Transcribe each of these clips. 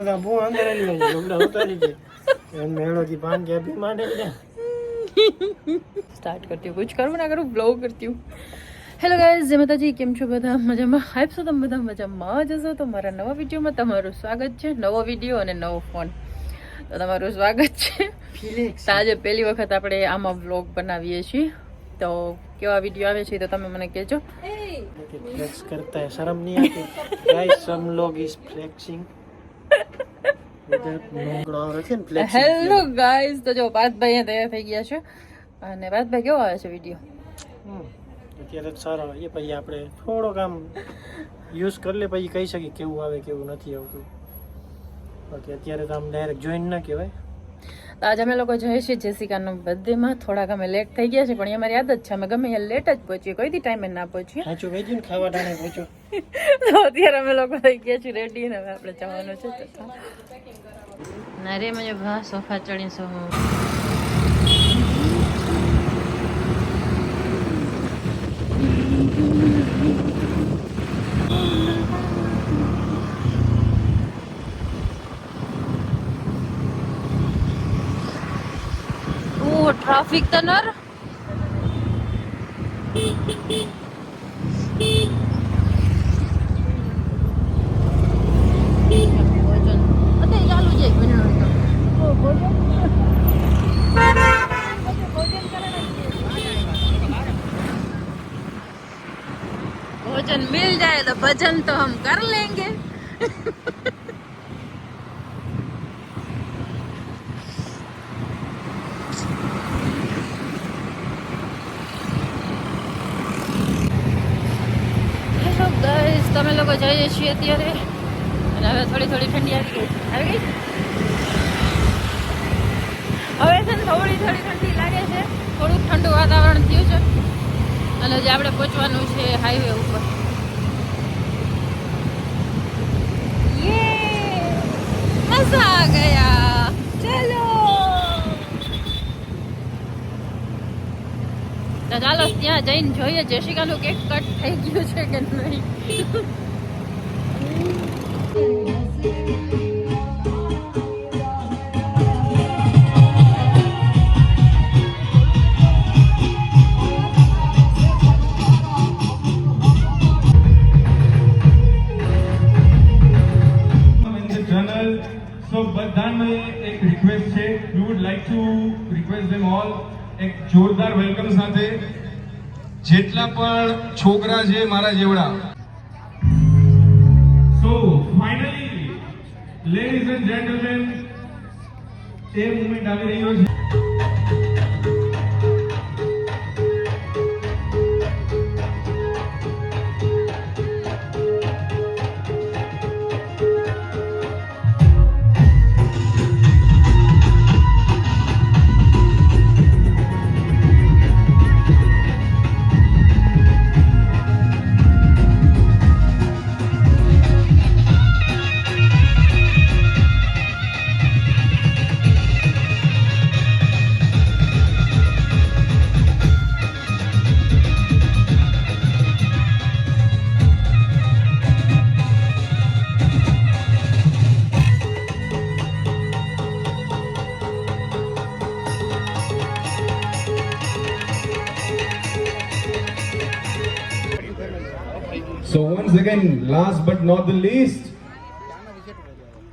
બધા બહુ અંદર આવી જાય લુગડા ઉતારી દે એમ મેળોથી પાન કે અભી માંડે ને સ્ટાર્ટ કરતી હું कुछ કરું ના કરું બ્લોગ કરતી હું. હેલો ગાઈઝ, જય માતાજી. કેમ છો બધા? મજામાં? હાઈપ છો તમે બધા મજામાં જશો તો મારા નવા વિડીયોમાં તમારું સ્વાગત છે. નવો વિડીયો અને નવો ફોન, તો તમારું સ્વાગત છે. તો આજે પહેલી વખત આપણે આમાં વ્લોગ બનાવીએ છીએ, તો કેવા વિડીયો આવે છે તો તમે મને કહેજો. ફ્લેક્સ કરતા હે શરમ નહીં આતી ગાઈસ, સમ લોગ ઇઝ ફ્લેક્સિંગ વિધાઉટ નોંગળો રખે ને ફ્લેક્સિંગ. હેલો ગાઈઝ, તો જો પાર્થભાઈ અહીંયા તૈયાર થઈ ગયા છે. અને પાર્થભાઈ કેવો આવે છે વિડીયો? અત્યારે જ સારો એ પછી આપણે થોડોક આમ યુઝ કરી લે પછી કહી શકીએ કેવું આવે કેવું નથી આવતું. બાકી અત્યારે તો આમ ડાયરેક્ટ જોઈન ના કહેવાય. તો આજે અમે લોકો જઈએ છીએ જેસિકાનો બર્થડેમાં. થોડાક અમે લેટ થઈ ગયા છે, પણ એ અમારી આદત છે, અમે ગમે ત્યાં લેટ જ પહોંચીએ, કોઈ દી ટાઈમે ના પહોંચીએ. સાચું કહી દઉં ને, ખાવા ટાણે પહોંચો. તો અત્યારે અમે લોકો થઈ ગયા છીએ રેડી, ને હવે આપણે જવાનું છે. ના રે મને ભા સોફા ચડીશું હું. ટ્રાફિક તો નર भोजन मिल जाए तो भजन तो हम कर लेंगे. હેલો ગાઈસ, તમે લોકો જઈએ છીએ અત્યારે, અને હવે થોડી થોડી ઠંડી આવી ગઈ. હવે છે ને થોડી ઠંડી લાગે છે, થોડુંક ઠંડુ વાતાવરણ થયું છે. અને જે આપણે પહોંચવાનું છે હાઈવે ઉપર. મજા આ ગયા, ચલો. તો ચાલો ત્યાં જઈને જોઈએ જેસિકાનું કેક કટ થઈ ગયું છે કે નહીં. So બધાને એક રિક્વેસ્ટ છે, we would like to request them all એક જોરદાર વેલકમ સાથે જેટલા પણ છોકરા છે મારા જેવડા. So finally ladies and gentlemen, A moment આવી રહ્યો છે. So once again, last but not the least,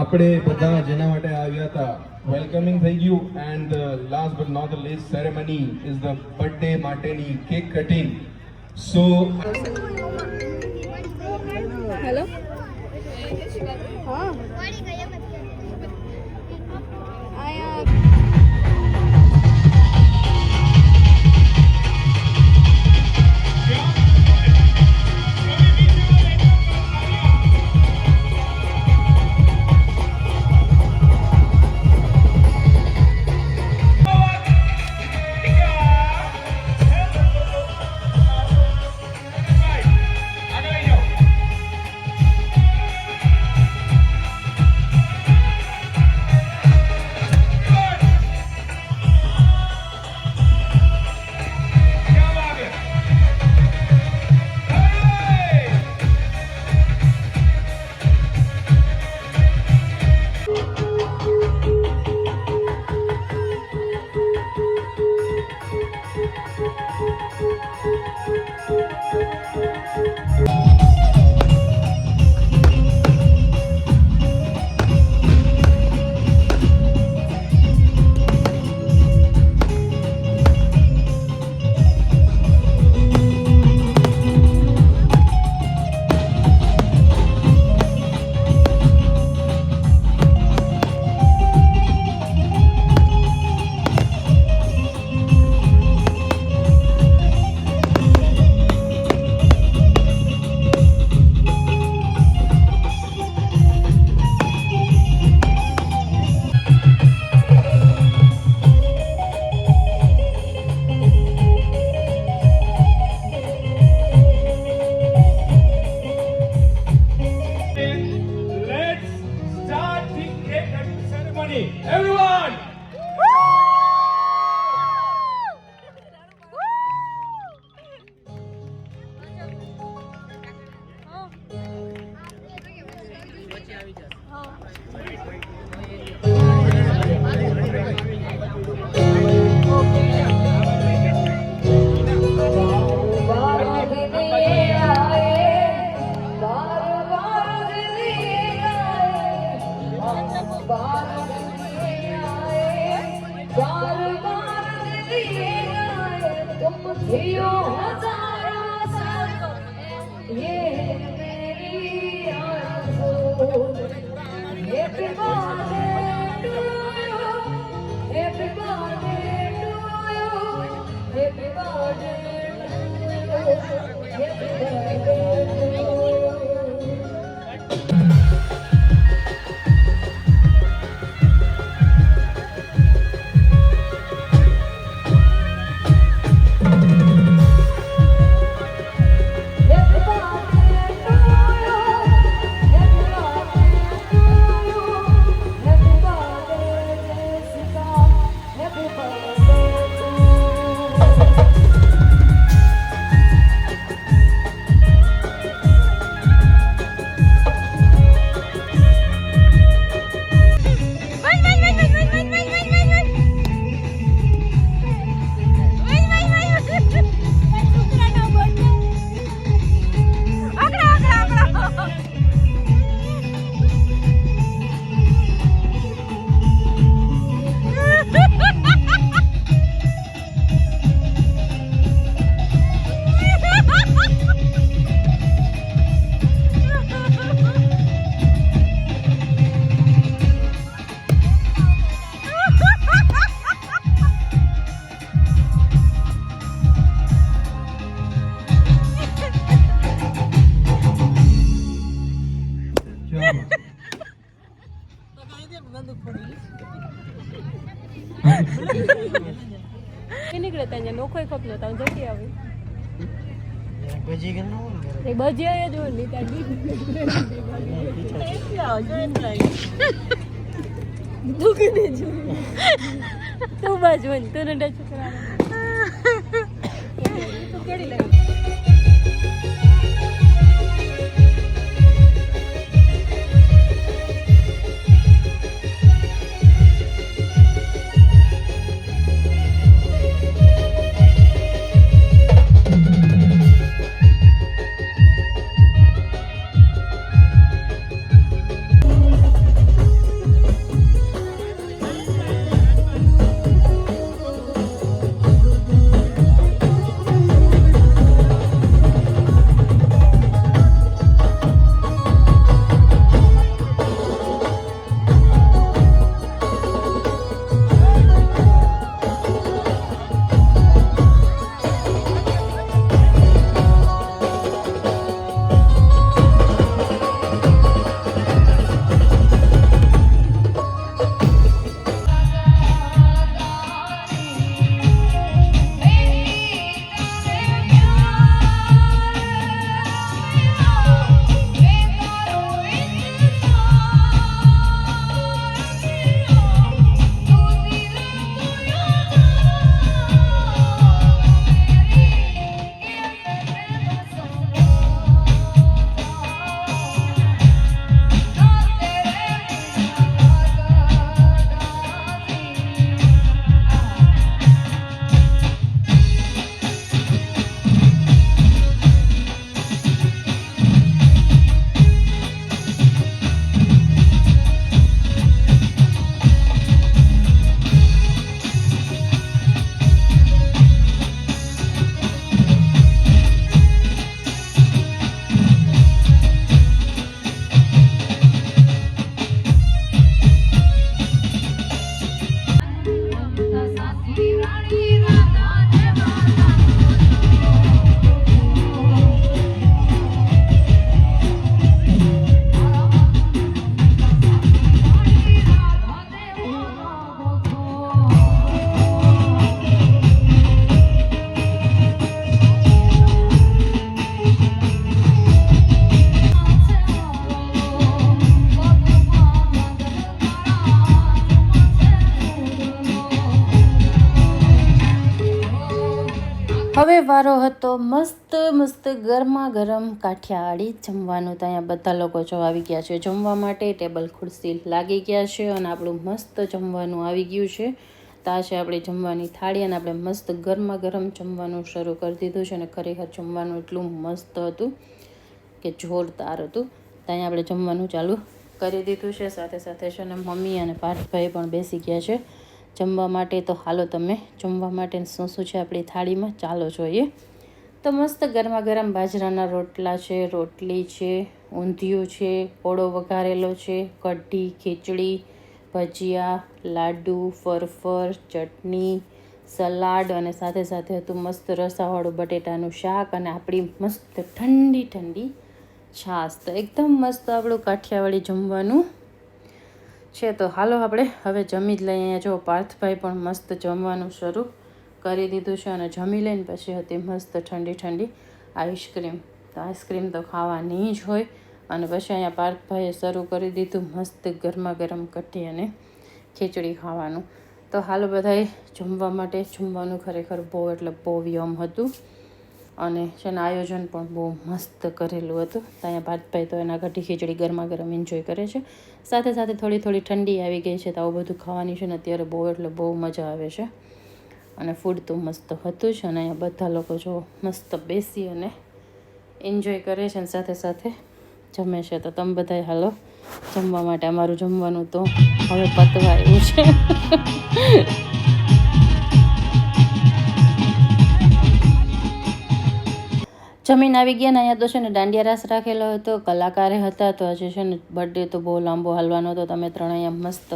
આપણે બધા જેના માટે આવ્યા હતા વેલકમિંગ થઈ ગયું, and last but not the least ceremony is the birthday માટેની કેક કટિંગ. So હેલો હા નીકળે ત્યાં નોખો ખપનો ત્યાં જતી આવી ભજી કે ન હોય ને બજિયા જ હોય ને ત્યાં દુઃખ ને તું બાજુ હોય ને તું નડા છોકરા તું કેડી લાગી વારો હતો મસ્ત મસ્ત ગરમા ગરમ કાઠિયાવાડી જમવાનું. તો અહીંયા બધા લોકો જો આવી ગયા છે જમવા માટે. ટેબલ ખુરશી લાગી ગયા છે અને આપણું મસ્ત જમવાનું આવી ગયું છે. તો આ છે આપણી જમવાની થાળી અને આપણે મસ્ત ગરમા ગરમ જમવાનું શરૂ કરી દીધું છે. અને ખરેખર જમવાનું એટલું મસ્ત હતું કે જોરદાર હતું. તો અહીંયા આપણે જમવાનું ચાલુ કરી દીધું છે. સાથે સાથે છે ને મમ્મી અને પાર્થભાઈ પણ બેસી ગયા છે જમવા માટે. તો હાલો તમે જમવા માટે શું શું છે આપણી થાળીમાં ચાલો જોઈએ. તો મસ્ત ગરમા ગરમ બાજરાના રોટલા છે, રોટલી છે, ઊંધિયું છે, ઓળો વઘારેલો છે, કઢી, ખીચડી, ભજીયા, લાડુ, ફરફર, ચટણી, સલાડ અને સાથે સાથે હતું મસ્ત રસાવાળું બટેટાનું શાક અને આપણી મસ્ત ઠંડી ઠંડી છાશ. તો એકદમ મસ્ત આપણું કાઠિયાવાડી જમવાનું છે. તો હાલો આપણે હવે જમી જ લઈએ. અહીંયા જો પાર્થભાઈ પણ મસ્ત જમવાનું શરૂ કરી દીધું છે અને જમી લઈને પછી હતી મસ્ત ઠંડી ઠંડી આઈસ્ક્રીમ. તો આઈસ્ક્રીમ તો ખાવાની જ હોય. અને પછી અહીંયા પાર્થભાઈએ શરૂ કરી દીધું મસ્ત ગરમા ગરમ કઢી અને ખીચડી ખાવાનું. તો હાલો બધાએ જમવા માટે. જમવાનું ખરેખર બહુ એટલે બહુ યમ હતું અને છે ને આયોજન પણ બહુ મસ્ત કરેલું હતું. તો અહીંયા પાર્થભાઈ તો એના કઢી ખીચડી ગરમા ગરમ એન્જોય કરે છે. સાથે સાથે થોડી થોડી ઠંડી આવી ગઈ છે તો આવું બધું ખાવાની છે ને અત્યારે બહુ એટલે બહુ મજા આવે છે. અને ફૂડ તો મસ્ત હતું જ અને અહીંયા બધા લોકો જો મસ્ત બેસી અને એન્જોય કરે છે અને સાથે સાથે જમે છે. તો તમે બધાએ હાલો જમવા માટે. અમારું જમવાનું તો હવે પતવા આવ્યું છે. જમીન આવી ગયા ને અહીંયા તો છે ને દાંડિયા રાસ રાખેલો હતો, કલાકારે હતા. તો આજે છે ને બર્થડે તો બહુ લાંબો હાલવાનો હતો. તમે ત્રણ અહીંયા મસ્ત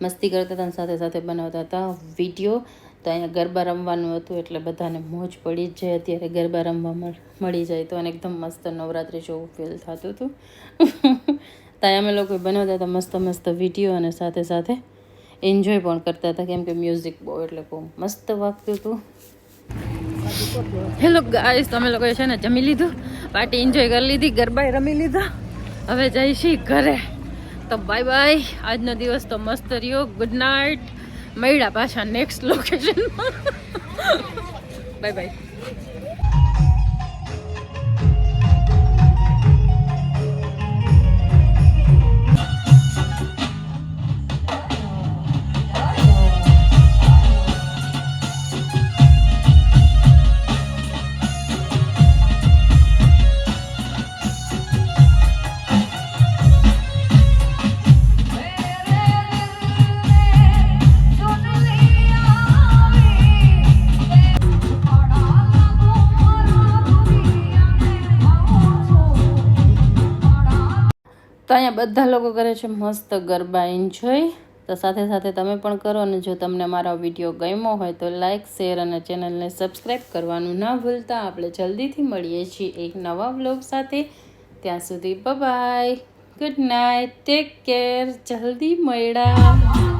મસ્તી કરતા હતા અને સાથે સાથે બનાવતા હતા વિડીયો. તો અહીંયા ગરબા રમવાનું હતું એટલે બધાને મોજ પડી જ જાય. અત્યારે ગરબા રમવા મળી જાય તો અને એકદમ મસ્ત નવરાત્રિ જેવું ફીલ થતું હતું. તો અમે લોકો બનાવતા હતા મસ્ત મસ્ત વિડીયો અને સાથે સાથે એન્જોય પણ કરતા હતા કેમ કે મ્યુઝિક બહુ એટલે બહુ મસ્ત વાગતું હતું. હેલો ગાઈસ, તમે લોકોએ છે ને જમી લીધું, પાર્ટી એન્જોય કરી લીધી, ગરબા રમી લીધા. હવે જઈશી ઘરે. તો બાય બાય. આજનો દિવસ તો મસ્ત રહ્યો. Good night. મળ્યા પાછા નેક્સ્ટ લોકેશનમાં. Bye bye. તો અહીંયા બધા લોકો કરે છે મસ્ત ગરબા એન્જોય. તો સાથે સાથે તમે પણ કરો. અને જો તમને મારો વિડીયો ગમ્યો હોય તો લાઇક, શેર અને ચેનલને સબસ્ક્રાઈબ કરવાનું ના ભૂલતા. આપણે જલ્દીથી મળીએ છીએ એક નવા વ્લોગ સાથે. ત્યાં સુધી bye, good night, take care. જલ્દી મળ્યા.